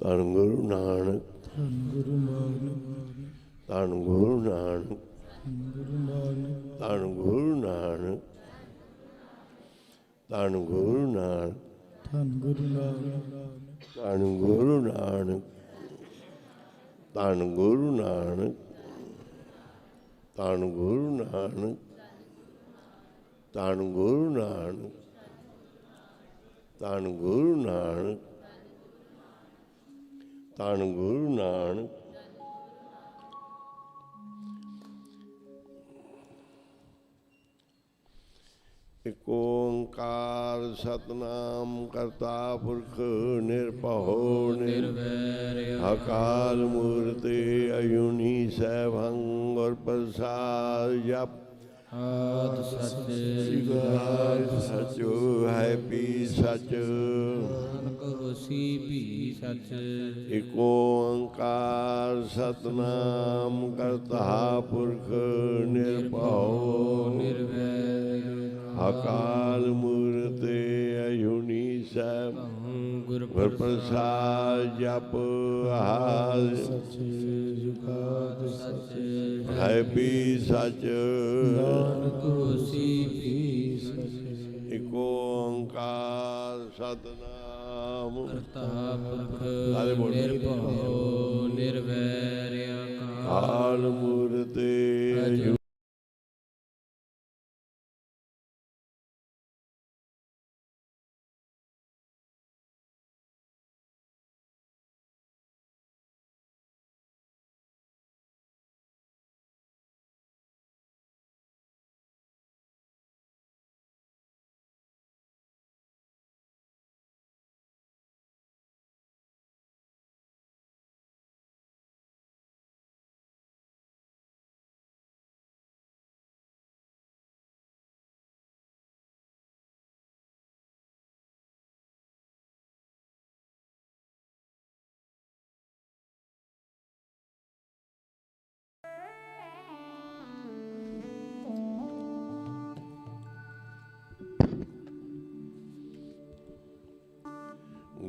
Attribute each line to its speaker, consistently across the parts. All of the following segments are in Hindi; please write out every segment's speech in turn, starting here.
Speaker 1: ਧੰਨ ਗੁਰੂ ਨਾਨਕ,
Speaker 2: ਧੰਨ ਗੁਰੂ ਨਾਨਕ,
Speaker 1: ਧੰਨ ਗੁਰੂ ਨਾਨਕ,
Speaker 2: ਧੰਨ ਗੁਰੂ ਨਾਨਕ,
Speaker 1: ਧੰਨ ਗੁਰੂ ਨਾਨਕ,
Speaker 2: ਧੰਨ ਗੁਰੂ ਨਾਨਕ,
Speaker 1: ਧੰਨ ਗੁਰੂ ਨਾਨਕ, ਧੰਨ ਗੁਰੂ ਨਾਨਕ, ਧੰਨ ਗੁਰੂ ਨਾਨਕ, ਧੰਨ ਗੁਰੂ ਨਾਨਕ, ਧੰਨ ਗੁਰੂ ਨਾਨਕ, ਧੰਨ ਗੁਰੂ ਨਾਨਕ। ਇਕ ਓੰਕਾਰ ਸਤਨਾਮ ਕਰਤਾ ਪੁਰਖ ਨਿਰਭਉ ਨਿਰਵੈਰ ਅਕਾਲ ਮੂਰਤ ਅਜੂਨੀ ਸੈਭੰ ਗੁਰ ਪ੍ਰਸਾਦਿ ਜਪ
Speaker 2: ਆਦਿ ਸਚ
Speaker 1: ਜੁਗਾਦਿ ਸਚੁ ਹੈ ਪੀ ਸਚ
Speaker 2: ਨਾਨਕ ਹੋਸੀ ਭੀ ਸਚ।
Speaker 1: ਇਕ ਓੰਕਾਰ ਸਤਨਾਮ ਕਰਤਾ ਪੁਰਖ ਨਿਰਭਉ
Speaker 2: ਨਿਰਵੈਰ
Speaker 1: ਅਕਾਲ ਮੂਰਤ ਅਜੂਨੀ ਸੈਭੰ ਗੁਰ ਪ੍ਰਸਾਦਿ ਜਪ ਆਦਿ
Speaker 2: ਸਚ ਜੁਗਾਦਿ ਸਚ
Speaker 1: ਹੈ ਪੀ ਸਚ
Speaker 2: ਨਾਨਕ ਹੋਸੀ ਭੀ ਸਚ।
Speaker 1: ਇਕ ਓੰਕਾਰ ਸਤਨਾਮ
Speaker 2: ਕਰਤਾ ਪੁਰਖ
Speaker 1: ਸਾਰੇ ਬੋਲੋ।
Speaker 2: ਨਿਰਭਉ ਨਿਰਵੈਰ
Speaker 1: ਅਕਾਲ ਮੂਰਤ ਅਜੂਨੀ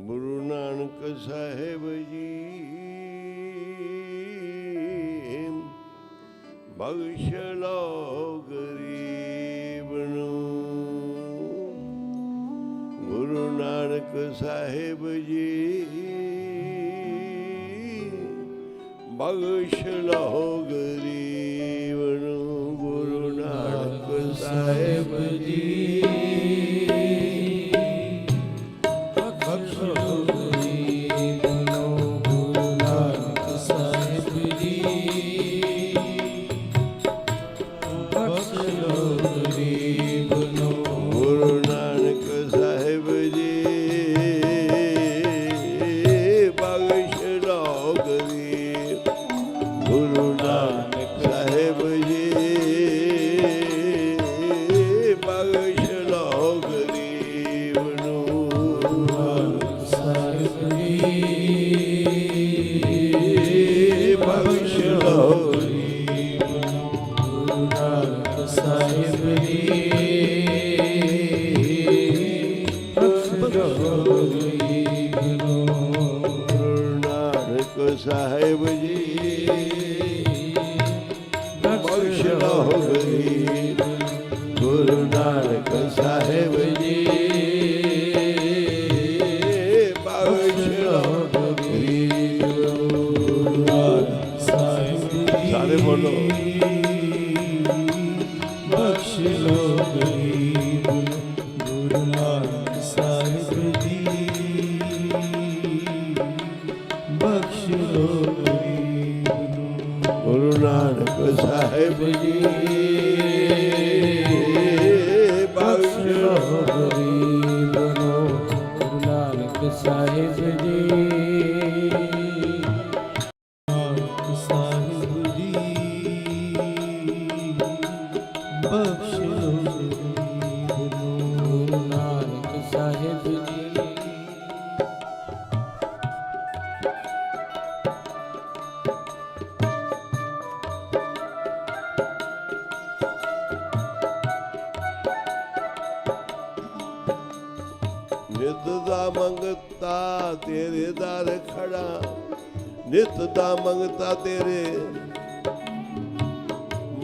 Speaker 1: ਗੁਰੂ ਨਾਨਕ ਸਾਹਿਬ ਜੀ ਬਖਸ਼ ਲਓ ਗਰੀਬ ਨੂੰ। ਗੁਰੂ ਨਾਨਕ ਸਾਹਿਬ ਜੀ ਬਖਸ਼ ਲਓ ਗਰੀਬ ਨੂੰ। ਗੁਰੂ ਨਾਨਕ ਸਾਹਿਬ ਜੀ ਸਾਹਿਬ ਜੀ ਬਖਸ਼ ਲਓ ਗਰੀਬ। ਗੁਰੂ ਨਾਨਕ ਸਾਹਿਬ ਜੀ ਬਖਸ਼ ਲਓ ਗਰੀਬ। ਗੁਰੂ ਨਾਨਕ ਸਾਹਿਬ ਜੀ ਸਾਰੇ ਬੋਲੋ ਬਖਸ਼ ਲਓ ਗਰੀਬ। ਗੁਰੂ ਨਾਨਕ ਸਾਹਿਬ ਜੀ ਬਖਸ਼ ਲਓ ਗਰੀਬ ਨੂੰ। ਗੁਰੂ ਨਾਨਕ ਸਾਹਿਬ ਜੀ ਬਖਸ਼ ਲਓ ਗਰੀਬ ਨੂੰ। ਗੁਰੂ ਨਾਨਕ ਸਾਹਿਬ ਜੀ ਨਾਨਕ ਸਾਹਿਬ ਜੀ ਬਖਸ਼ ਲਓ ਗਰੀਬ ਨੂੰ। ਗੁਰੂ ਨਾਨਕ ਸਾਹਿਬ ਜੀ ਨਿਤ ਦਾ ਮੰਗਤਾ
Speaker 3: ਤੇਰੇ ਦਰ ਖੜਾ, ਨਿਤ ਦਾ ਮੰਗਤਾ ਤੇਰੇ,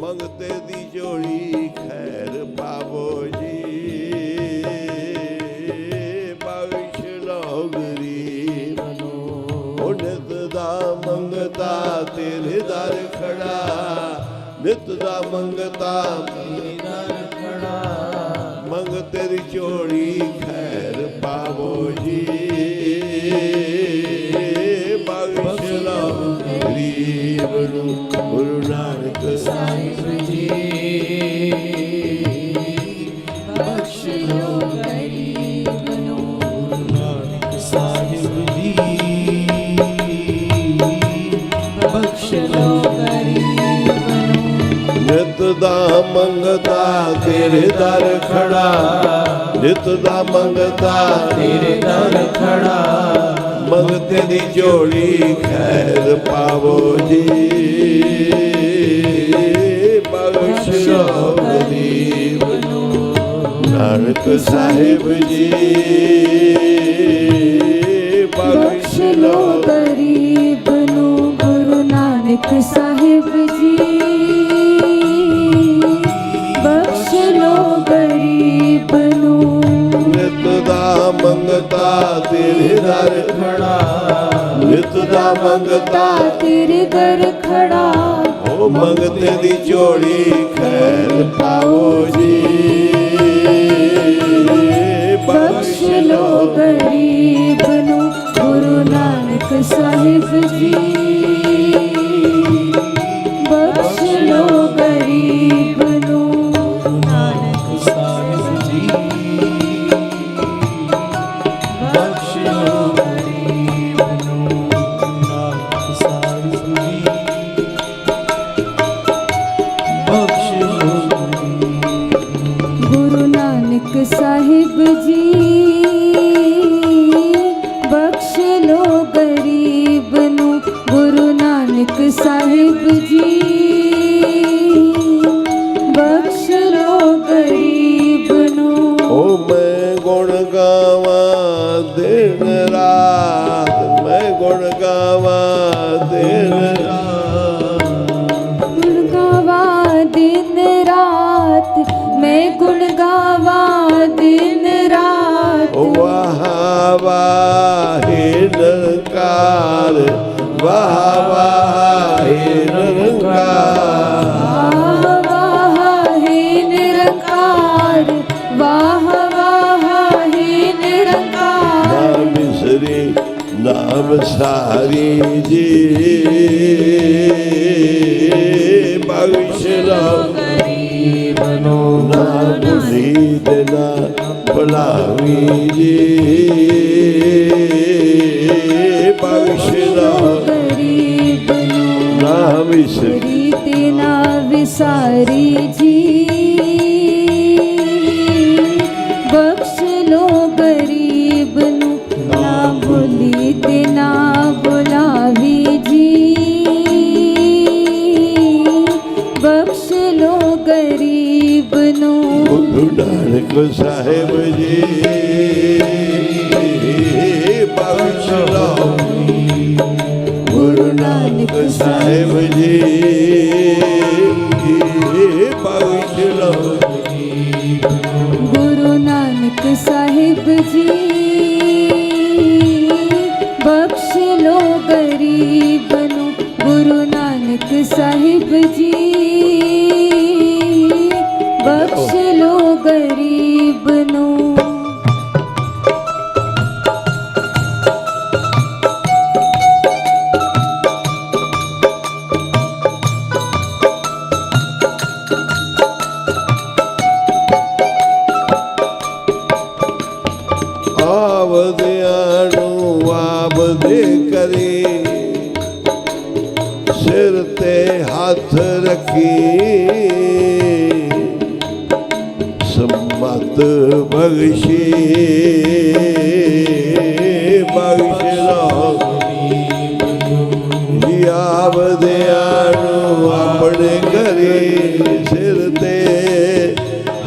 Speaker 3: ਮੰਗਤੇ ਦੀ ਝੋਲੀ ਖੈਰ ਪਾਵੋ ਜੀ। ਬਖਸ਼ ਲਓ ਗਰੀਬ ਨੂੰ, ਨਿਤ ਦਾ ਮੰਗਤਾ ਤੇਰੇ ਦਰ ਖੜਾ, ਨਿਤ ਦਾ ਮੰਗਤਾ ਤੇਰੇ ਦਰ ਖੜਾ, ਮੰਗਤੇ ਦੀ ਝੋਲੀ ਖੈਰ ਪਾਵੋ ਜੀ। ਬਖਸ਼ ਲਓ ਗਰੀਬ ਨੂੰ, ਗੁਰੂ ਨਾਨਕ ਸਾਹਿਬ ਜੀ।
Speaker 1: ਬਖਸ਼ ਲੋ ਗਰੀਬ ਨੂੰ, ਗੁਰੂ ਨਾਨਕ ਸਾਹਿਬ ਜੀ। ਬਖਸ਼ ਲੋ ਗਰੀਬ ਨੂੰ,
Speaker 3: ਨਿਤ ਦਾ ਮੰਗਤਾ ਤੇਰੇ ਦਰ ਖੜਾ, ਨਿਤ ਦਾ ਮੰਗਤਾ ਤੇਰੇ ਦਰ ਖੜਾ, ਮੰਗਤੇ ਦੀ ਝੋਲੀ ਖੈਰ ਪਾਵੋ ਜੀ। ਬਖਸ਼ ਲੋ ਗਰੀਬ ਨੂੰ, ਨਾਨਕ ਸਾਹਿਬ ਜੀ। ਬਖਸ਼ ਲੋ
Speaker 4: ਗਰੀਬ ਨੂੰ, ਗੁਰੂ ਨਾਨਕ ਸਾਹਿਬ ਜੀ। ਬਖਸ਼ ਲੋ ਗਰੀਬ ਨੂੰ,
Speaker 3: ਨਿਤ ਦਾ ਮੰਗਤਾ ਤੇਰੇ ਦਰ ਖੜਾ, ਨਿਤ ਦਾ ਮੰਗਤਾ
Speaker 4: ਤੇਰੇ ਦਰ ਖੜਾ,
Speaker 3: ਉਹ ਮੰਗਤੇ ਦੀ ਝੋਲੀ ਖੈਰ ਪਾਵੋ ਜੀ।
Speaker 4: ਬਖਸ਼ ਲੋ ਗਰੀਬ ਨੂੰ, ਗੁਰੂ ਨਾਨਕ ਸਾਹਿਬ ਜੀ। ਬਖਸ਼ ਲੋ ਗਰੀਬ ਨੂੰ,
Speaker 1: ਨਾਨਕ ਸਾਹਿਬ ਜੀ। ਬਖਸ਼ ਲੋ ਗਰੀਬ ਨੂੰ, ਨਾਨਕ ਸਾਹਿਬ ਜੀ। ਬਖਸ਼ ਲੋ
Speaker 4: ਗੁਰੂ ਨਾਨਕ ਸਾਹਿਬ ਜੀ। ਬਖਸ਼ ਲੋ ਗਰੀਬ ਨੂੰ, ਗੁਰੂ ਨਾਨਕ ਸਾਹਿਬ ਜੀ। ਬਖਸ਼ ਲੋ ਗਰੀਬ ਨੂੰ,
Speaker 3: ਉਹ ਮੈਂ ਗੁਣ ਗਾਵਾਂ ਦਿਨ ਰਾਤ, ਮੈਂ ਗੁਣ ਗਾਵਾਂ ਦਿਨ ਰਾਤ,
Speaker 4: ਗੁਣ ਗਾਵਾਂ ਦਿਨ ਰਾਤ, ਮੈਂ ਗੁਣ ਗਾਵਾਂ ਦਿਨ ਰਾਤ।
Speaker 3: ਵਾਹ ਵਾਹ ਨਿਰੰਕਾਰ, ਵਾਹ ਵਾਹ ਨਿਰੰਕਾਰ,
Speaker 4: ਵਾਹ ਹੈ ਨਿਰੰਕਾਰ, ਵਾਹ ਵਾਹ ਹੈ ਨਿਰੰਕਾਰ।
Speaker 3: ਨਾਮ ਮਿਸਰੀ ਨਾਮ ਸਾਰੀ ਜੀ। ਬਖਸ਼ ਲਓ ਗਰੀਬ ਨੂੰ, ਨਾ ਭੁਲੀ ਤੇ ਨਾ ਭੁਲਾਵੀ ਜੀ। ਬਖਸ਼ ਲਓ
Speaker 4: ਗਰੀਬ ਨੂੰ,
Speaker 3: ਨਾ ਵਿਸਰੀ
Speaker 4: ਤੇ ਨਾ ਵਿਸਾਰੀ ਜੀ। ਬਖਸ਼ ਲੋ ਗਰੀਬ ਨੂੰ, ਨਾ ਭੁਲੀ ਤੇ ਨਾ ਭੁਲਾਵੀ ਜੀ। ਬਖਸ਼ ਲੋ ਗਰੀਬ ਨੂੰ,
Speaker 3: ਗੁਰੂ ਨਾਨਕ ਸਾਹਿਬ ਜੀ। ਬਖਸ਼ ਲਓ ਗੁਰੂ ਨਾਨਕ ਸਾਹਿਬ ਜੀ। ਬਖਸ਼ ਲਓ
Speaker 4: ਗੁਰੂ ਨਾਨਕ ਸਾਹਿਬ ਜੀ। ਬਖਸ਼ ਲੋ ਗਰੀਬ ਨੂੰ, ਗੁਰੂ ਨਾਨਕ ਸਾਹਿਬ ਜੀ। ਬਖਸ਼ ਲੋ ਗਰੀਬ ਨੂੰ।
Speaker 3: ਆਵਦਿਆਂ ਨੂੰ ਆਵਦੇ ਕਰੀ, ਸਿਰ ਤੇ ਹੱਥ ਰੱਖੀ, ਸੰਮਤ ਬਖਸ਼ੀ। ਬਖਸ਼ ਲਓ ਜੀ ਆਵਦਿਆਂ ਨੂੰ ਆਪਣੇ ਘਰੇ, ਸਿਰ ਤੇ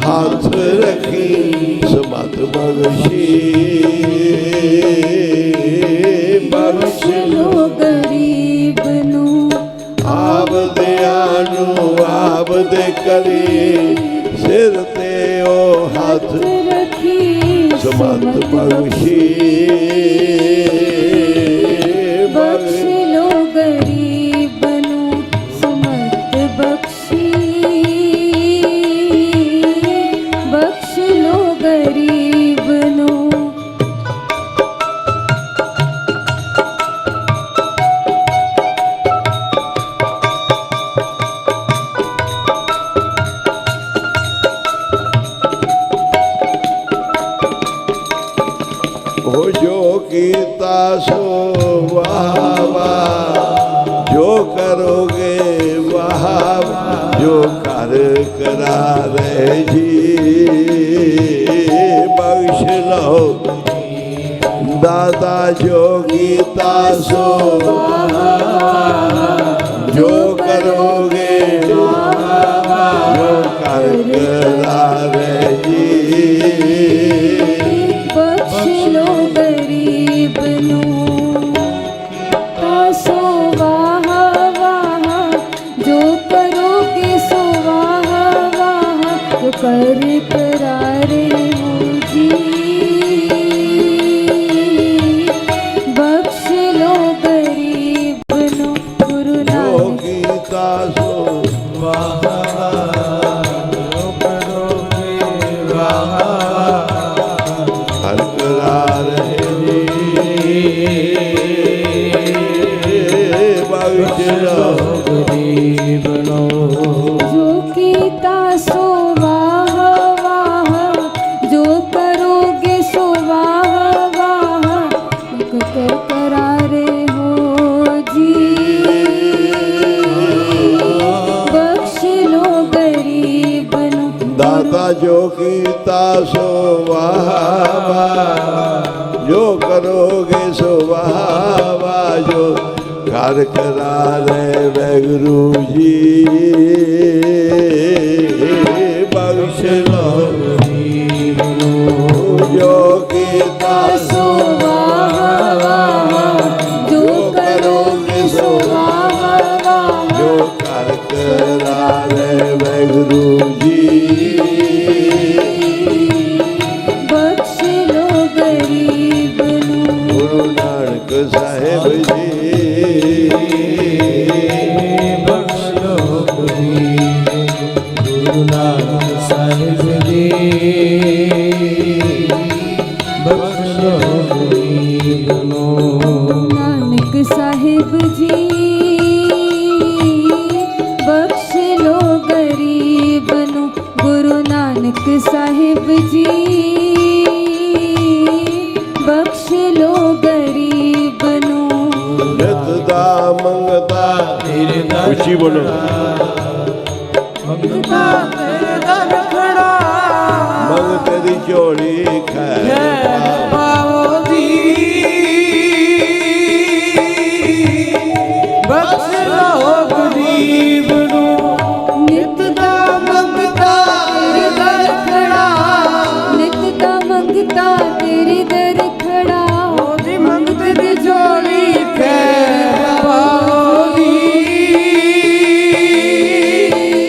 Speaker 3: ਹੱਥ ਰੱਖੀ, ਸਮਤ ਬਖਸ਼ੀ।
Speaker 4: बख्श लो गरीब नू
Speaker 3: ਆਪ ਦਿਆਨੂੰ ਆਪ ਦੇ ਕਰੀ ਸਿਰ ਤੇ ਉਹ ਹੱਥ
Speaker 4: रखी
Speaker 3: ਸਮਤ ਬਖਸ਼ੀ
Speaker 4: बख्श लो गरीब नू समत बख्शी बख्श लो गरीब नू
Speaker 3: हो जो कीता सो वाह वाह जो करोगे वाह जो कर करा रहे जी बख्श लो दादा जो कीता सो जो करोगे जो कर करा रहे जी
Speaker 4: बख्श लो गरीब नू तासो वाह वाह जो करोगे सो वाह वाह जो कर करारे हो जी बख्श लो गरीब नू गुरु
Speaker 3: जो
Speaker 4: नानक
Speaker 3: गीता सो हर करा रहे बख्श लो
Speaker 4: जो कीता सो वाह वाह जो करोगे सो वाह वाह कर करारे हो जी बख्श लो गरीब नू
Speaker 3: दाता जो कीता सो वाह वाह जो करोगे सो वाह वाह जो कर करा रहे वैगुरु जी बख्श लो जो कीता
Speaker 4: सो वाह वाह जो करोगे सो वाह वाह
Speaker 3: जो कर करा रहे वैगुरु जी
Speaker 4: बख्श लो गरीब नू
Speaker 3: गुरु नानक साहेब जी
Speaker 1: बख्श लो गुरु नानक साहिब जी बख्श लो गरीब नू
Speaker 4: नानक साहिब जी बख्श लो गरीब नू गुरु नानक साहिब जी बख्श लो गरीब नू
Speaker 3: नित दा मंगता
Speaker 1: तेरे
Speaker 3: ऊंची बोलो
Speaker 1: मंगता तेरे दर खड़ा
Speaker 3: मंग तेरी झोली खैर
Speaker 1: पाओ दी बख्श लो गरीब नू
Speaker 4: नित दा
Speaker 1: मंगता तेरे दर खड़ा
Speaker 4: नित दा मंगता तेरे दर खड़ा
Speaker 1: जी मंगते दी झोली खैर पाओगी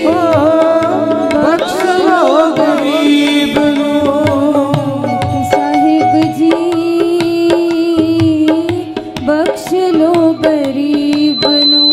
Speaker 1: बख्श लो गरीब नू
Speaker 4: साहिब जी बख्श लो गरीब नू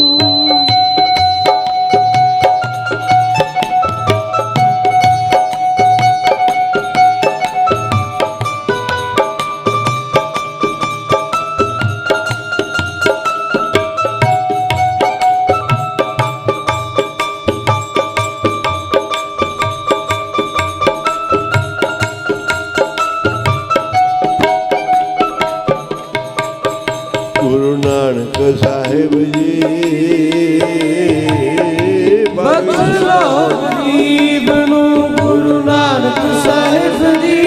Speaker 3: गुरु नानक साहेब जी
Speaker 1: बख्श लो गरीब नू गुरु नानक साहिब जी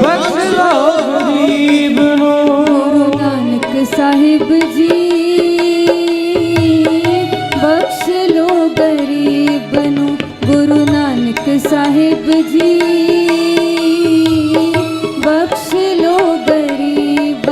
Speaker 1: बख्श लो गरीब नू
Speaker 4: गुरु नानक साहिब जी बख्श लो गरीब नू गुरु नानक साहिब जी बख्श लो गरीब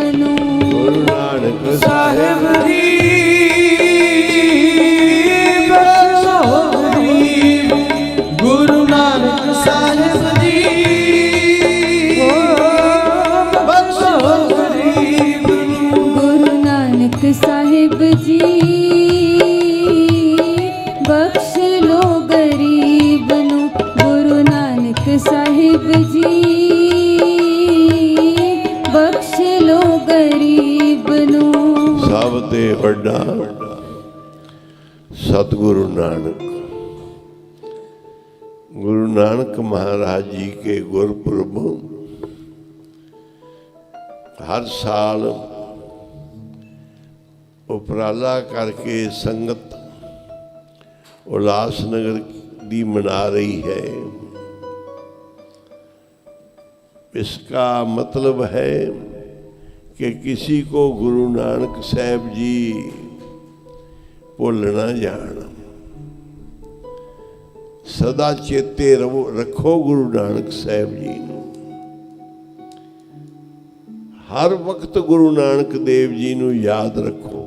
Speaker 4: ਗਰੀਬ ਨੂੰ।
Speaker 3: ਸਭ ਤੇ ਵੱਡਾ सतगुरु नानक। गुरु नानक महाराज जी के गुरपुरब हर साल उपराला करके संगत उल्लासनगर दी मना रही है। इसका मतलब है कि किसी को गुरु नानक साहब जी भुल ना जान, सदा चेते रखो गुरु नानक साहब जी नूं। हर वक्त गुरु नानक देव जी नूं याद रखो।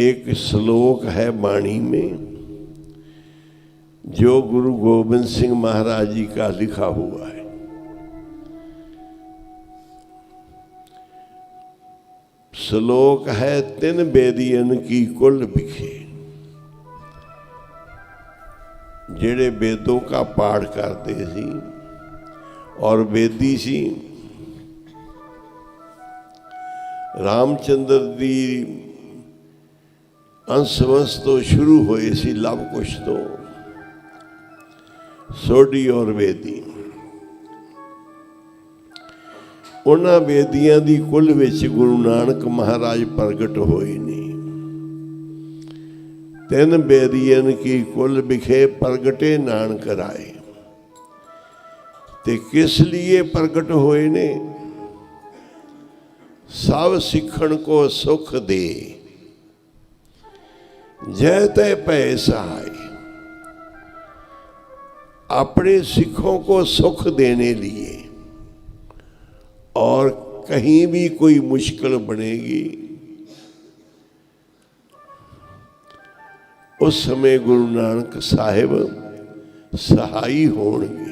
Speaker 3: एक श्लोक है बाणी में जो गुरु गोबिंद सिंह महाराज जी का लिखा हुआ है। श्लोक है, तिन बेदियन की कुल बिखे। जेड़े वेदों का पाठ करते सी और वेदी सी, रामचंद्र दी अंशवंश तो शुरू होए सी लव कुश तो सोडी और वेदी। उन्हां वेदियां दी कुल विच गुरु नानक महाराज प्रगट होए नहीं। तिन बेदियन की कुल बिखे प्रगटे नानक राय। ते किस लिए प्रगट होए ने? सब सिखण को सुख दे, जय तय भय सहाय। अपने सिखों को सुख देने लिए, और कहीं भी कोई मुश्किल बनेगी उस समय गुरु नानक साहिब सहाई होंगे।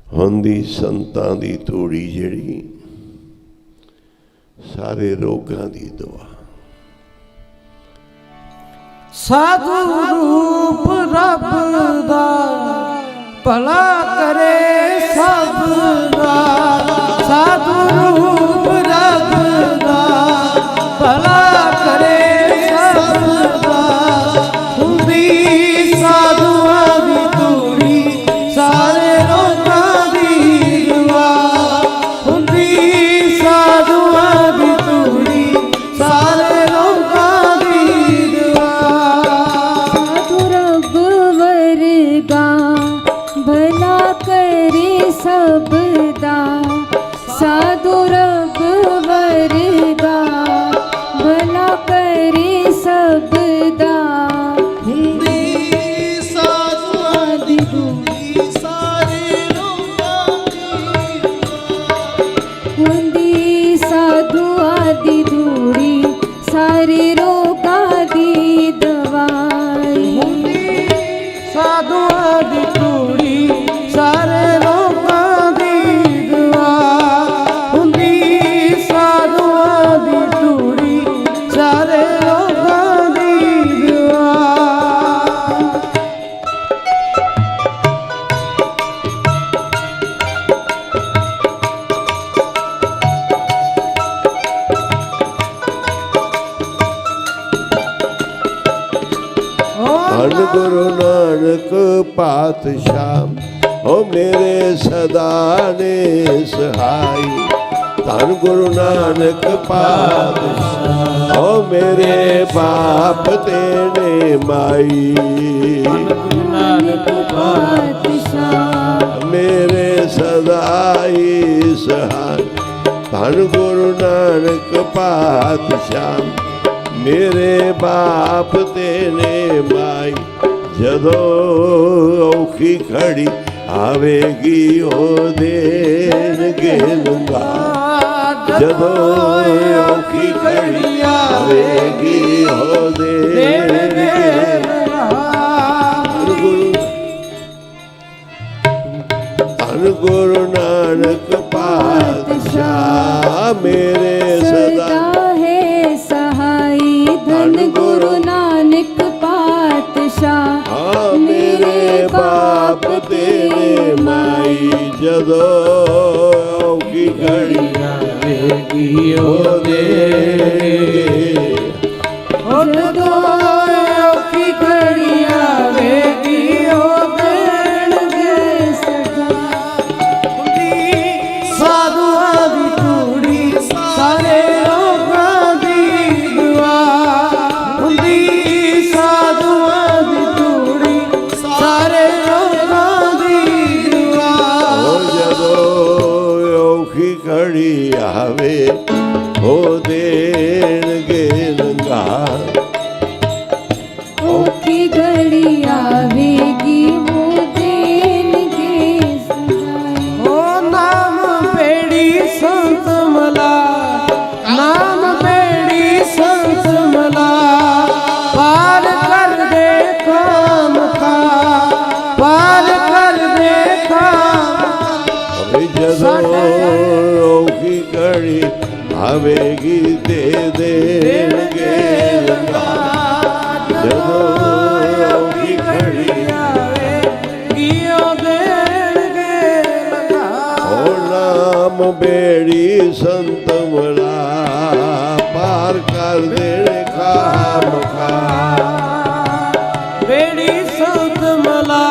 Speaker 3: हुंदी संतां दी तूड़ी जिहड़ी सारे रोगां दी दवा।
Speaker 1: साधु रूप रब दा भला करे सब दा। साधु रूप रब दा भला करे सब दा। हुंदी साधुआं दी तूड़ी सारे रोगां दी दवा। हुंदी साधुआं दी तूड़ी सारे रोगां दी दवा।
Speaker 4: साधु रब वर्गा भला करे सबदा। साधु रब वर्गा भला करे सबदा।
Speaker 1: हुंदी साधुआं दी तूड़ी सारे रोगां दी दवा।
Speaker 4: हुंदी साधुआं दी धूड़ी सारे रोगां दी दवाई।
Speaker 1: साधुआं दी तूड़ी सारे रोगां दी दवा। हुंदी साधुआं दी तूड़ी सारे रोगां दी दवा।
Speaker 3: धन गुरु नानक पातशाह, ओ मेरे सदा ने सहाय। धन गुरु नानक पातशाह, ओ मेरे बाप तेने माई।
Speaker 1: नानक
Speaker 4: पातशाह
Speaker 3: मेरे सदाई सहाय। धन गुरु नानक पातशाह, मेरे बाप तेने माई। जदों औखी खड़ी आवेगी ओ देणगे लूंगा। जदों औखी खड़ी आवेगी ओ देणगे लूंगा। गुरु नानक पातशाह मेरे सदा
Speaker 4: है सहाय। धन गुरु नानक पातशाह
Speaker 3: हाँ मेरे बाप तेरे माई जदों की घड़ी
Speaker 2: आवेगी ओ दे
Speaker 1: जदों औखी घड़ी आवेगी ओ देणगे सदा। हुंदी साधुआं दी तूड़ी सारे लोकां दी दुआ। हुंदी साधुआं दी तूड़ी सारे लोकां दी दुआ।
Speaker 3: जदों औखी घड़ी आवे हो देणगे लंगार।
Speaker 4: औखी घड़ी आवेगी वो देणगे सहाय।
Speaker 1: ओ नाम बेड़ी संत मला, नाम बेड़ी संत मला, पार कर दे काम का, पार कर दे काम।
Speaker 3: अभी जदों औखी घड़ी आवेगी दे देणगे लंगार। जदों औखी घड़ी
Speaker 1: आवेगी ओ देणगे लंगार।
Speaker 3: ओ नाम बेड़ी संत मला पार कर देणे खाम खा।
Speaker 1: बेड़ी संत मला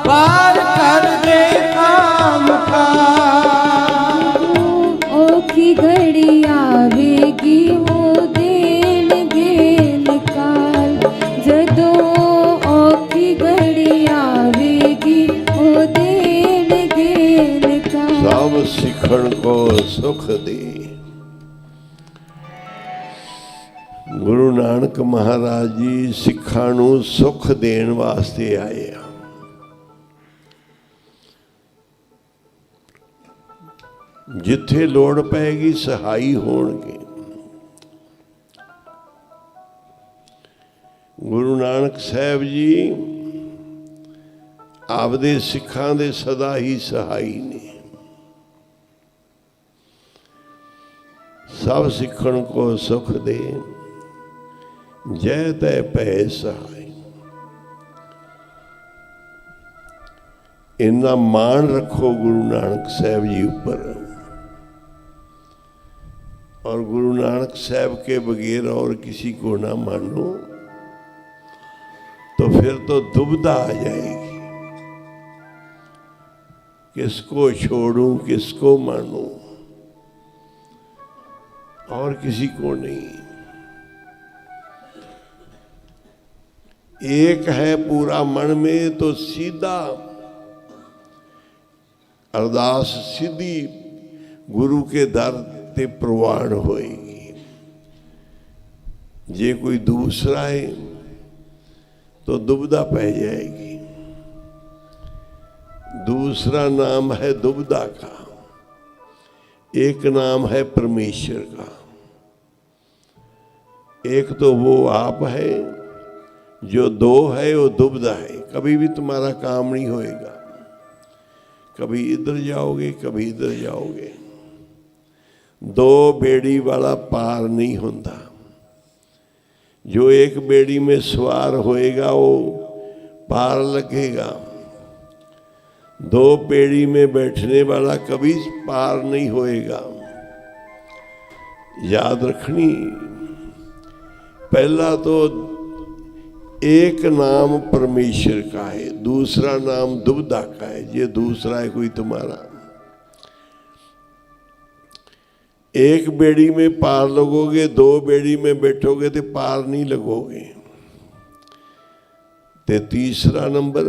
Speaker 1: पार कर दे काम का।
Speaker 4: औखी घड़ी आवेगी वो देणगे निकाल। जदों औखी घड़ी आवेगी वो देणगे निकाल।
Speaker 3: सब सिखण को सुख दे। गुरु नानक महाराज जी सिखां नूं सुख देण वास्ते आए आ। जिथे लोड़ पैगी सहाई होणगे। गुरु नानक साहब जी आपदे सिखां दे सदा ही सहाई ने। सब सिखण को सुख दे जय तै पै सहाय। इन्ना मान रखो गुरु नानक साहब जी ऊपर। और गुरु नानक साहब के बगैर और किसी को ना मानो तो फिर तो दुविधा आ जाएगी। किसको छोड़ूं किसको मानूं, और किसी को नहीं। एक है पूरा मन में तो सीधा अरदास सीधी गुरु के दर ते प्रवान होएगी। जे कोई दूसरा है तो दुविधा पै जाएगी। दूसरा नाम है दुविधा का, एक नाम है परमेश्वर का। एक तो वो आप है, जो दो है वो दुविधा है। कभी भी तुम्हारा काम नहीं होएगा। कभी इधर जाओगे कभी इधर जाओगे। दो बेड़ी वाला पार नहीं होता। जो एक बेड़ी में सवार होएगा वो पार लगेगा। दो बेड़ी में बैठने वाला कभी पार नहीं होएगा। याद रखनी, पहला तो एक नाम परमेश्वर का है, दूसरा नाम दुविधा का है। ये दूसरा है कोई तुम्हारा। एक बेड़ी में पार लगोगे, दो बेड़ी में बैठोगे तो पार नहीं लगोगे। ते तीसरा नंबर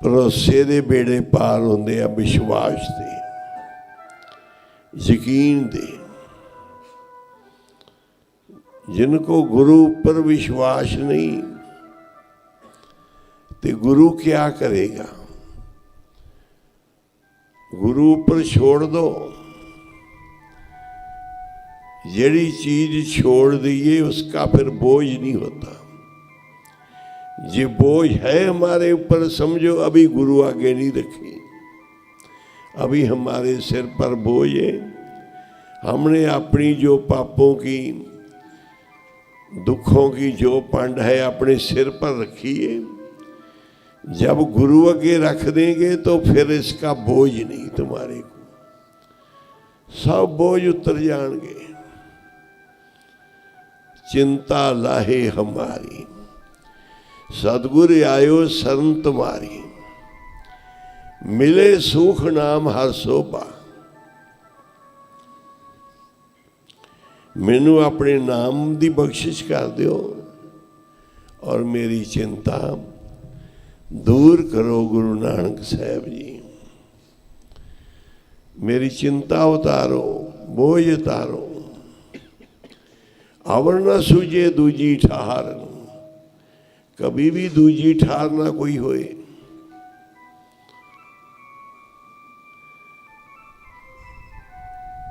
Speaker 3: भरोसे दे बेड़े पार होंदे आ, विश्वास दे, यकीन दे। जिनको गुरु पर विश्वास नहीं तो गुरु क्या करेगा। गुरु पर छोड़ दो। जेड़ी चीज छोड़ दिए उसका फिर बोझ नहीं होता। ये बोझ है हमारे ऊपर, समझो अभी गुरु आगे नहीं रखी, अभी हमारे सिर पर बोझ है। हमने अपनी जो पापों की, दुखों की जो पंड है अपने सिर पर रखी है। जब गुरु आगे रख देंगे तो फिर इसका बोझ नहीं, तुम्हारे को सब बोझ उतर जाएंगे। चिंता लाहे हमारी, सतगुर आयो शरण तुम्हारी, मिले सुख नाम हर शोभा। मैनू अपने नाम दी बख्शिश कर दियो और मेरी चिंता दूर करो गुरु नानक साहब जी। मेरी चिंता उतारो, बोझ उतारो। अवर न सूझे दूजी ठार, कभी भी दूजी ठार ना कोई होए।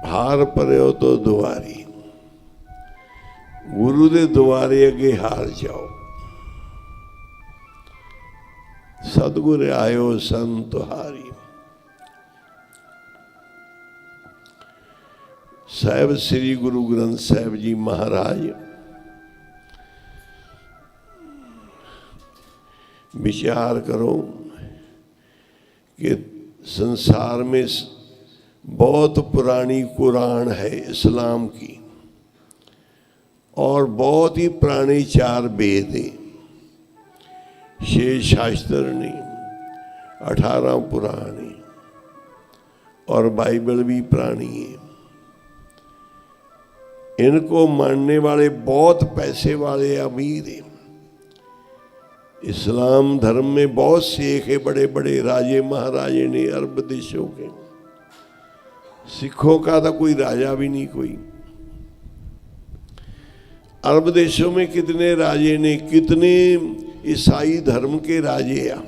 Speaker 3: हार परो तो दुआरी, गुरु दे दुआरे अगे हार जाओ। सतगुर आयो संत तुहारी। साहिब श्री गुरु ग्रंथ साहिब जी महाराज विचार करो कि संसार में बहुत पुरानी कुरान है इस्लाम की, और बहुत ही पुराने 4 वेद हैं, 6 शास्त्र नहीं, 18 पुराण हैं, और बाइबल भी पुरानी है। इनको मानने वाले बहुत पैसे वाले अमीर हैं। इस्लाम धर्म में बहुत शेख है, बड़े बड़े राजे महाराजे ने अरब देशों के। सिखों का तो कोई राजा भी नहीं कोई। अरब देशों में कितने राजे ने, कितने ईसाई धर्म के राजे हैं,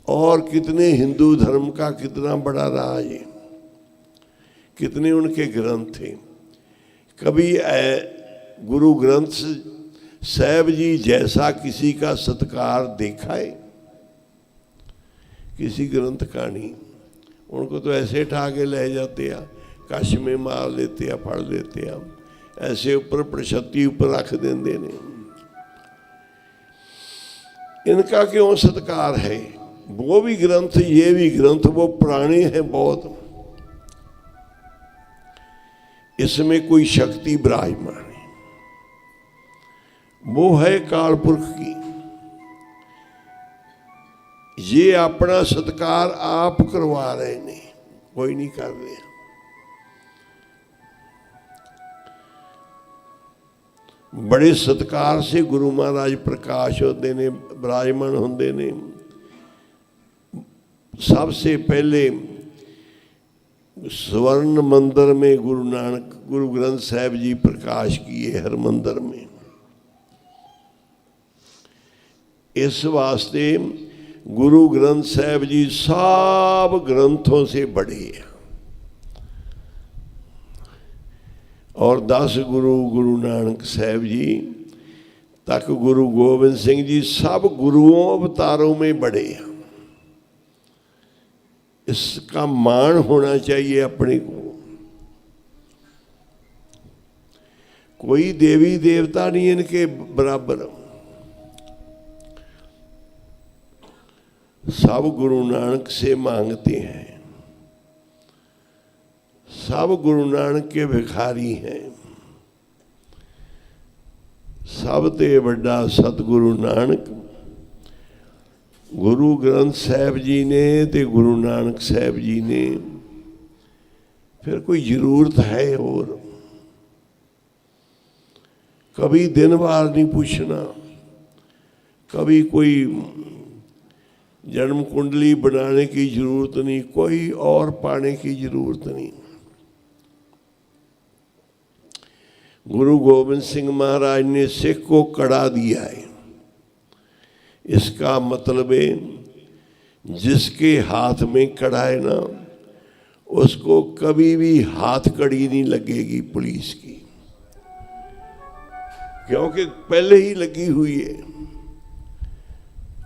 Speaker 3: और कितने हिंदू धर्म का कितना बड़ा राज है, कितने उनके ग्रंथ थे। कभी गुरु ग्रंथ साहब जी जैसा किसी का सत्कार देखा है? किसी ग्रंथ का नहीं। उनको तो ऐसे उठा के ले जाते हैं, कश में मार लेते हैं, फड़ लेते हैं, ऐसे ऊपर प्रशस्ति ऊपर रख देंगे ने। इनका क्यों सत्कार है? वो भी ग्रंथ, ये भी ग्रंथ, वो पुराने हैं बहुत। इसमें कोई शक्ति विराजमान है, वो है काल पुरख की। ये अपना सत्कार आप करवा रहे ने, कोई नहीं कर रहा। बड़े सत्कार से गुरु महाराज प्रकाश होते ने, विराजमान होंगे ने। सबसे पहले स्वर्ण मंदिर में गुरु नानक, गुरु ग्रंथ साहब जी प्रकाश किए हर मंदिर में। इस वास्ते गुरु ग्रंथ साहब जी सब ग्रंथों से बड़े हैं। और 10 गुरु गुरु नानक साहब जी तक गुरु गोबिंद सिंह जी सब गुरुओं अवतारों में बड़े हैं। इसका मान होना चाहिए अपने को। कोई देवी देवता नहीं इनके बराबर। सब गुरु नानक से मांगते हैं, सब गुरु नानक के भिखारी हैं। सब ते बड़ा सतगुरु नानक गुरु ग्रंथ साहब जी ने ते गुरु नानक साहब जी ने। फिर कोई जरूरत है? और कभी दिन बार नहीं पूछना, कभी कोई जन्म कुंडली बनाने की जरूरत नहीं, कोई और पाने की जरूरत नहीं। गुरु गोबिंद सिंह महाराज ने सिख को कड़ा दिया है। इसका मतलब है जिसके हाथ में कड़ा है ना, उसको कभी भी हाथ कड़ी नहीं लगेगी पुलिस की, क्योंकि पहले ही लगी हुई है।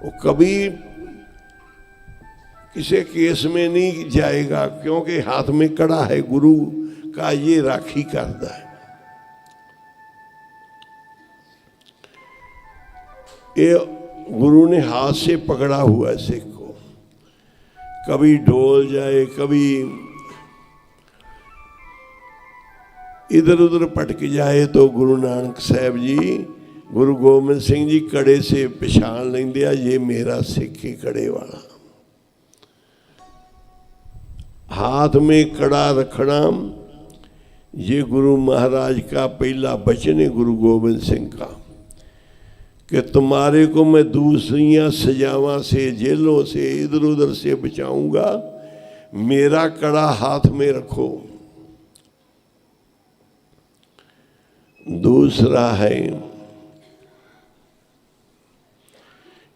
Speaker 3: वो कभी किसी केस में नहीं जाएगा, क्योंकि हाथ में कड़ा है गुरु का, ये राखी करता है। ये गुरु ने हाथ से पकड़ा हुआ है सिख को, कभी डोल जाए, कभी इधर उधर पटक जाए तो गुरु नानक साहब जी, गुरु गोबिंद सिंह जी कड़े से पछाण लेंदे आ, ये मेरा सिख ही कड़े वाला। हाथ में कड़ा रखना ये गुरु महाराज का पहला वचन है, गुरु गोबिंद सिंह का, कि तुम्हारे को मैं दूसरियां सजावां से, जेलों से, इधर उधर से बचाऊंगा, मेरा कड़ा हाथ में रखो। दूसरा है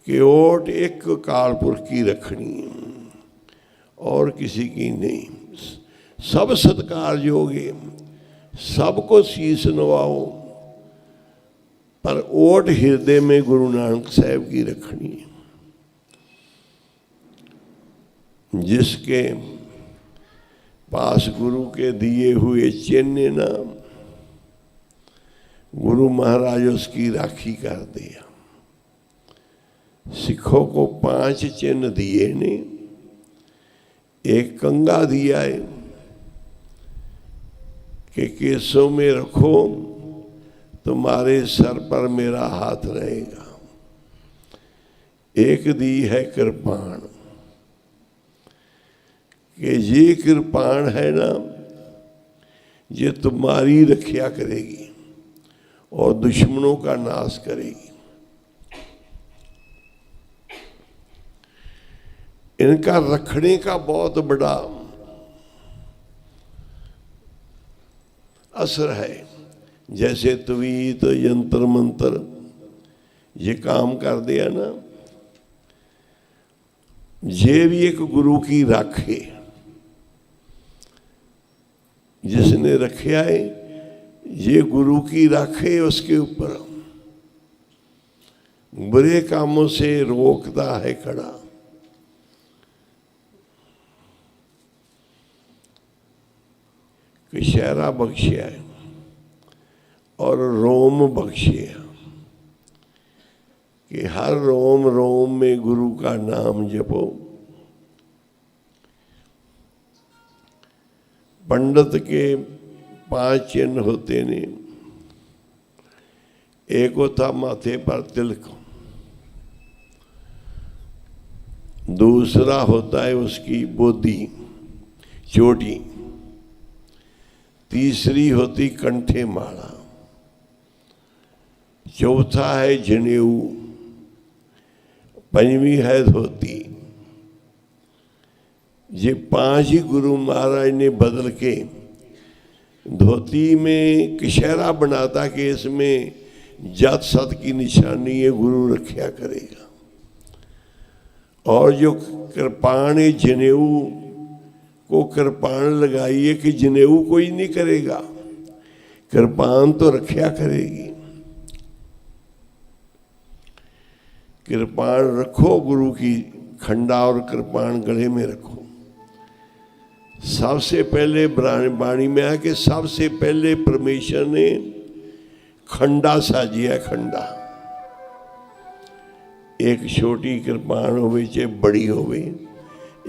Speaker 3: कि ओट एक कालपुरख की रखनी और किसी की नहीं। सब सत्कार योग्य, सबको शीश नवाओ, पर ओट हृदय में गुरु नानक साहब की रखनी। जिसके पास गुरु के दिए हुए चिन्ह नाम, गुरु महाराज उसकी राखी कर दिया। सिखों को 5 चिन्ह दिए ने, एक कंगा दिया है कि केसों में रखो, तुम्हारे सर पर मेरा हाथ रहेगा। एक दी है कृपाण, कि ये कृपाण है ना, ये तुम्हारी रक्षा करेगी और दुश्मनों का नाश करेगी। इनका रखने का बहुत बड़ा असर है। जैसे तवीत, यंत्र मंत्र ये काम कर दिया ना, ये भी एक गुरु की राखे। जिसने रखा है ये गुरु की राखे, उसके ऊपर बुरे कामों से रोकता है खड़ा। कशहरा बख्शिया है और रोम बख्शिया, कि हर रोम रोम में गुरु का नाम जपो। पंडित के 5 चिन्ह होते ने, एक होता माथे पर तिलक, दूसरा होता है उसकी बोधी चोटी, तीसरी होती कंठे माला, चौथा है जनेऊ, पंचवी है धोती। ये 5 ही गुरु महाराज ने बदल के धोती में कशहरा बनाता कि इसमें जात सत की निशानी है, गुरु रक्षा करेगा। और जो कृपाण जनेऊ को कृपाण लगाइए कि जनेऊ कोई नहीं करेगा, कृपाण तो रक्षा करेगी। कृपाण रखो, गुरु की खंडा और कृपाण गले में रखो। सबसे पहले वाणी में है कि सबसे पहले परमेश्वर ने खंडा साजिया। खंडा एक छोटी कृपाण होवे चाहे बड़ी होवे,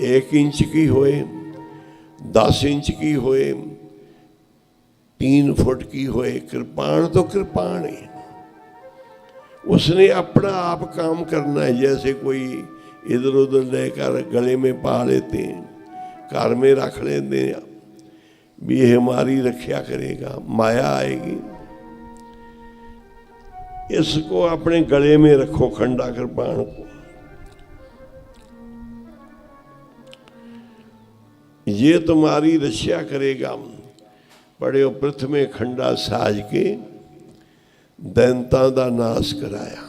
Speaker 3: 1 इंच की होए, 10 इंच की होए, 3 फुट की होए, कृपाण तो कृपाण है। उसने अपना आप काम करना है। जैसे कोई इधर उधर लेकर गले में पा लेते हैं, घर में रख लेते हैं, भी ये हमारी रक्षा करेगा, माया आएगी। इसको अपने गले में रखो, खंडा कृपाण को। ये तुम्हारी रक्षा करेगा। बड़े प्रथमे खंडा साज के दैंता दा नाश कराया।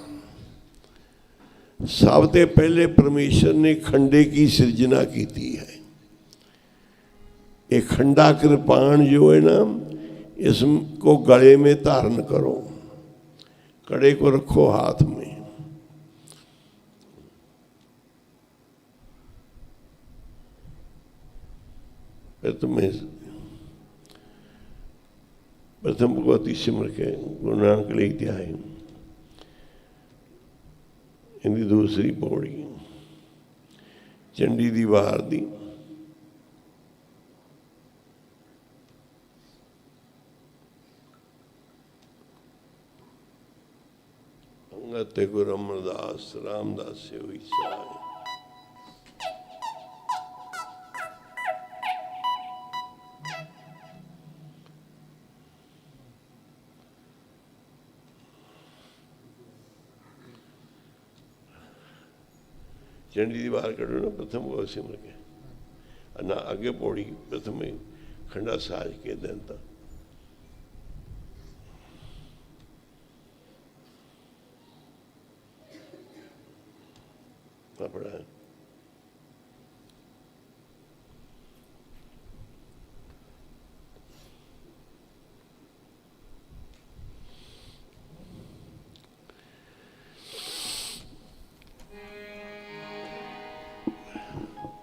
Speaker 3: सबसे पहले परमेश्वर ने खंडे की सृजना की थी है। एक खंडा कृपाण जो है ना, इसको गले में धारण करो, कड़े को रखो हाथ में। प्रथम भगवती सिमर के गुरु नानक लिख दिया है। इनकी दूसरी पौड़ी चंडी दी वार दी अंगत गुरु अमरदास रामदास से हुई सारी। चंडी दी वार करो ना प्रथम वो सिमर के ना आगे पौड़ी प्रथम खंडा साज के दिन तक पड़ा है।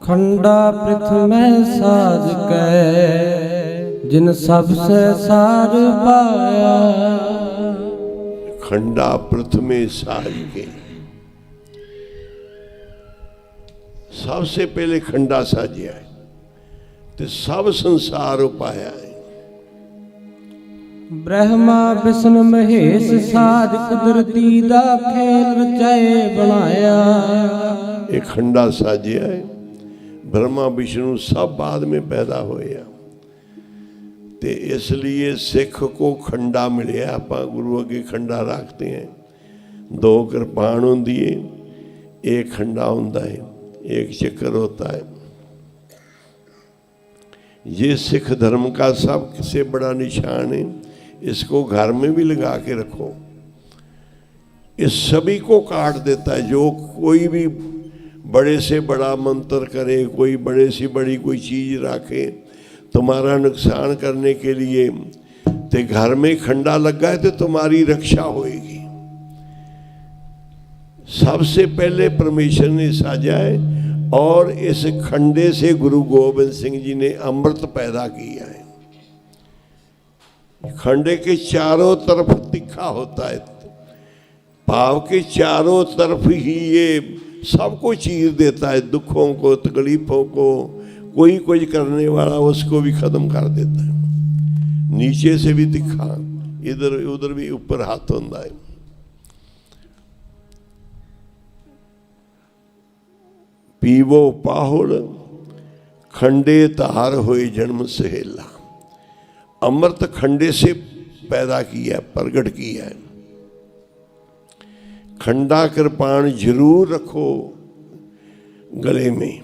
Speaker 1: खंडा प्रथम साज के जिन सबसे सार पाया।
Speaker 3: खंडा प्रथमे साज के सबसे पहले खंडा साजिया है ते सब संसार उपाया है।
Speaker 1: ब्रह्मा विष्णु महेश साज कुदरती दा खेल रचाए बनाया।
Speaker 3: एक खंडा साजिया है। ब्रह्मा विष्णु सब बाद में पैदा होया ते इसलिए सिख को खंडा मिले। आप गुरु अगे खंडा रखते हैं। दो कृपाण होंदी है, एक खंडा होता है, एक चक्कर होता है। ये सिख धर्म का सबसे बड़ा निशान है। इसको घर में भी लगा के रखो। इस सभी को काट देता है। जो कोई भी बड़े से बड़ा मंत्र करे, कोई बड़े से बड़ी कोई चीज रखे तुम्हारा नुकसान करने के लिए, तो घर में खंडा लगा है तो तुम्हारी रक्षा होएगी। सबसे पहले परमेश्वर ने साजा है और इस खंडे से गुरु गोबिंद सिंह जी ने अमृत पैदा किया है। खंडे के चारों तरफ तीखा होता है। भाव के चारों तरफ ही ये सबको चीर देता है। दुखों को, तकलीफों को, कोई कुछ करने वाला उसको भी खत्म कर देता है। नीचे से भी तीखा, इधर उधर भी ऊपर हाथ होता है। पीवो पाहुल खंडे तार होए जन्म सहेला। अमृत खंडे से पैदा किया, प्रगट किया है। खंडा कृपाण जरूर रखो गले में।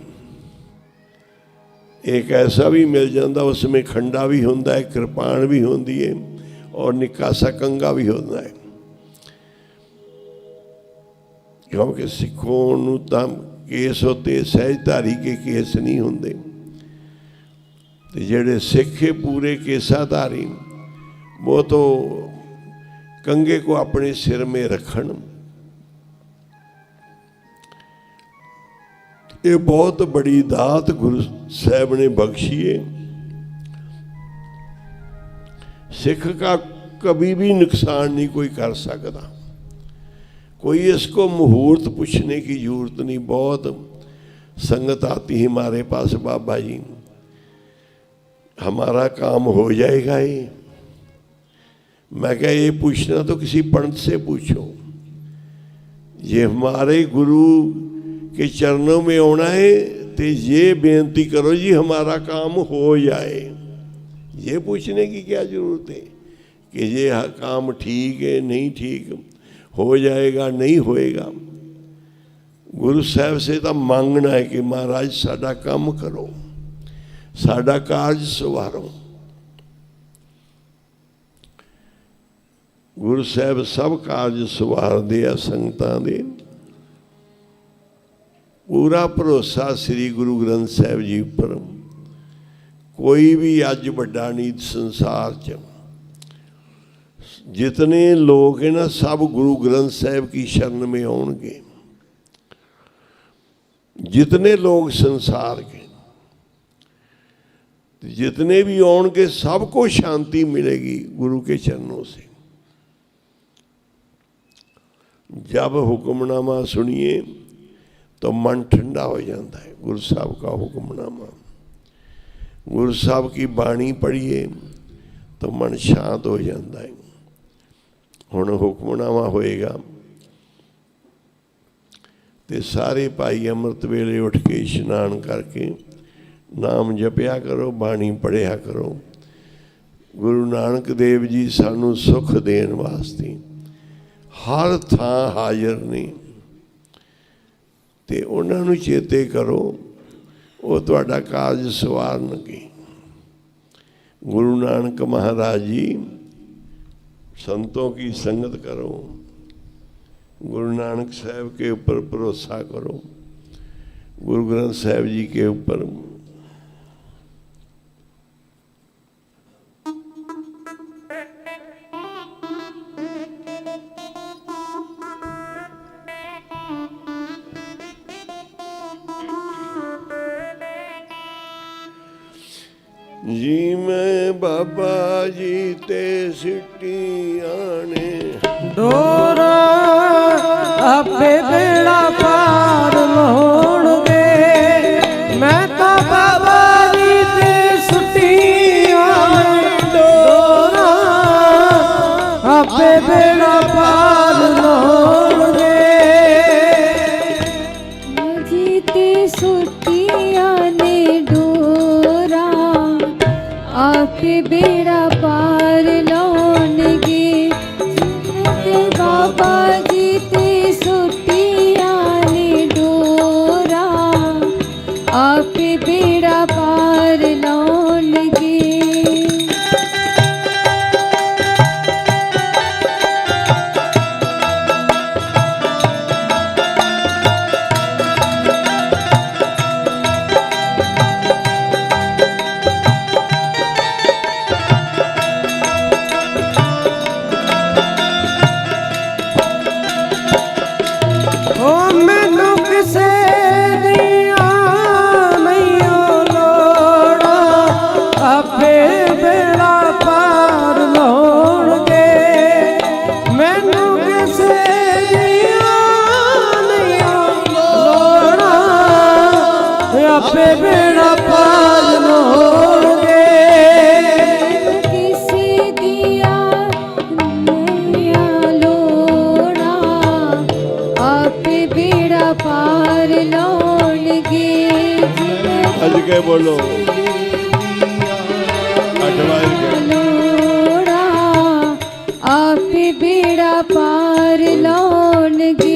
Speaker 3: एक ऐसा भी मिल जाता उसमें खंडा भी होता है, कृपाण भी होती है और निक्का सा कंगा भी होता है। क्योंकि सिखों नूं तां केस होते, सहजधारी के केस नहीं होंगे। तो जेड़े सिख है पूरे केसाधारी, वो तो कंगे को अपने सिर में रखन। ये बहुत बड़ी दात गुरु साहब ने बख्शी है। सिख का कभी भी नुकसान नहीं कोई कर सकता। कोई इसको मुहूर्त पूछने की जरूरत नहीं। बहुत संगत आती है हमारे पास, बाबा जी हमारा काम हो जाएगा ये। मैं क्या ये पूछना तो किसी पंडित से पूछो। ये हमारे गुरु के चरणों में आना है तो ये बेनती करो जी हमारा काम हो जाए। ये पूछने की क्या जरूरत है कि ये काम ठीक है नहीं ठीक, हो जाएगा नहीं होएगा। गुरु साहब से तो मांगना है कि महाराज साडा काम करो, साडा कारज सवारो। गुरु साहब सब कारज सवार दे संगतां दे। पूरा भरोसा श्री गुरु ग्रंथ साहब जी पर। कोई भी अज बड़ा नहीं संसार च। जितने लोग हैं ना सब गुरु ग्रंथ साहब की शरण में आउणगे। जितने लोग संसार के जितने भी आउणगे सबको शांति मिलेगी गुरु के चरणों से। जब हुक्मनामा सुनिए तो मन ठंडा हो जाता है। गुरु साहब का हुक्मनामा, गुरु साहब की बाणी पढ़िए तो मन शांत हो जाता है। हुण हुक्मनामा होएगा तो सारे भाई अमृत वेले उठ के इशनान करके नाम जपिया करो, बाणी पढ़िया करो। गुरु नानक देव जी सानू सुख देन वास्ते हर थां हाजिर ने, ते उन्होंने चेते करो, वो तुहाडा कारज सवारनगे। गुरु नानक महाराज जी संतों की संगत करो, गुरु नानक साहब के ऊपर भरोसा करो, गुरु ग्रंथ साहब जी के ऊपर। जी मैं बाबा जी ते सिटियां ने
Speaker 1: डोरा आपे बेड़ा पार लाउणगे। मैं तो बाबा जी ते सुटियां डोरा आपे बेड़ा पार लाउणगे।
Speaker 4: जीते सुटिया ने डोरा आपे बेड़ा पार लाउणगे। बाबा जीते सुटिया ने डोरा आपे बेड़ा पार लाउणगे।
Speaker 3: बोलो
Speaker 4: लोड़ा आपे बेड़ा पार लाउणगे।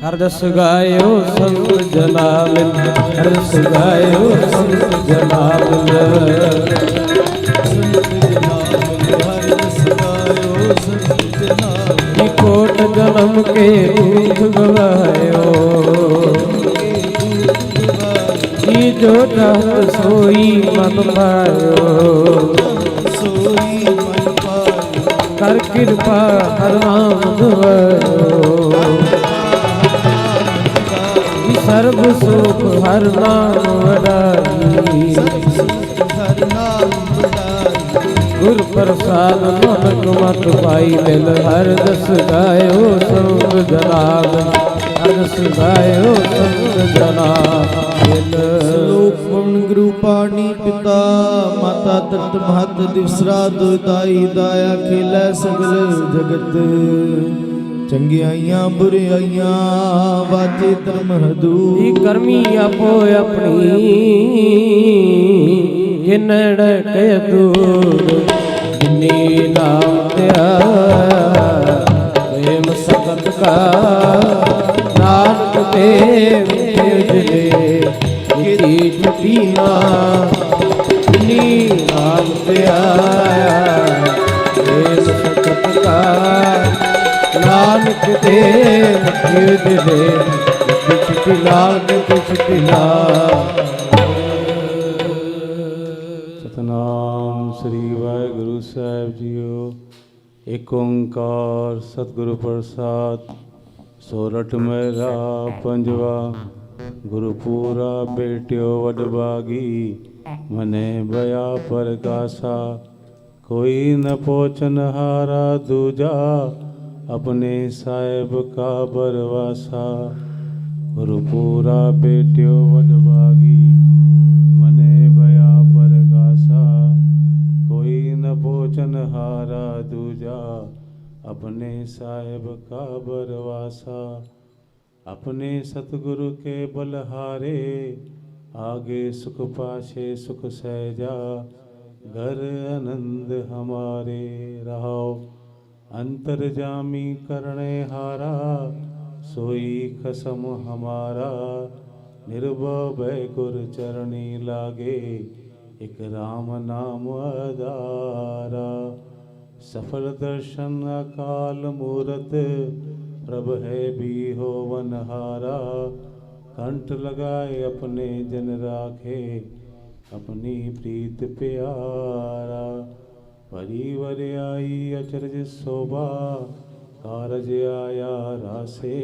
Speaker 1: हरदस गायो संत जना मिल, हरदस गायो संत जना मिल। कोट जन्म के दुख गवायो, जो चाहत सोई मन पायो
Speaker 2: सोई मन पायो
Speaker 1: कर कृपा हर नाम दुआरो सर्व सुख हर नाम वडाई
Speaker 2: हर नाम बुलाई
Speaker 1: गुर प्रसाद नानक मत पाई मिल हर दस गायो संग जनाब हर दस गायो संग जनाब
Speaker 2: श्लोक पवन गुरु पाणी पिता माता तत महत दिवसरा दुदाई दाया खेलै सगल जगत चंगियाइयां बुराइयां वाचे धर्म हदू
Speaker 1: करमी आपो अपनी किनड़ के दूर जिनी नाम त्या प्रेम सगत का नानक देव तेजले इति छुपीना जिनी नाम त्या प्रेम सगत का नानक देव तेजले
Speaker 5: ਸਤਨਾਮ ਸ੍ਰੀ ਵਾਹਿਗੁਰੂ ਸਾਹਿਬ ਜੀਓ। ਏਕ ਓੰਕਾਰ ਸਤਿਗੁਰੂ ਪ੍ਰਸਾਦ ਸੋਰਠ ਮਹਿਰਾ ਪੰਜਵਾ ਗੁਰੂ ਪੂਰਾ ਬੇਟਿਓ ਵਡਭਾਗੀ ਮਨੇ ਭਇਆ ਪ੍ਰਗਾਸਾ ਕੋਈ ਨ ਪਹੁੰਚਨ ਹਾਰਾ ਦੂਜਾ अपने साहेब का बरवासा गुरु पूरा बेट्यो वडभागी मने भया परगासा कोई न भोजन हारा दूजा अपने साहेब का बरवासा अपने सतगुरु के बलहारे आगे सुख पाछे सुख सहजा घर आनंद हमारे रहो अंतर्जामी करणे हारा सोई खसम हमारा निर्भव भय गुर चरणी लागे एक राम नाम आधारा सफल दर्शन अकाल मूरत प्रभ है भी हो वनहारा कंठ लगाए अपने जन राखे अपनी प्रीत प्यारा परिवर आई अचरज शोभा कारज आया रासे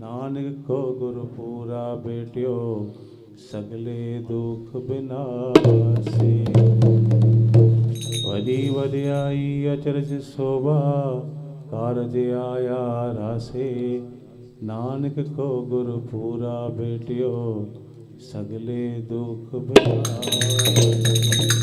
Speaker 5: नानक को गुरु पूरा बेट्यो सगले दुख बिनासे परिवर आई अचरज शोभा कारज आया रासे नानक को गुरु पूरा बेट्यो सगले दुख बिनासे।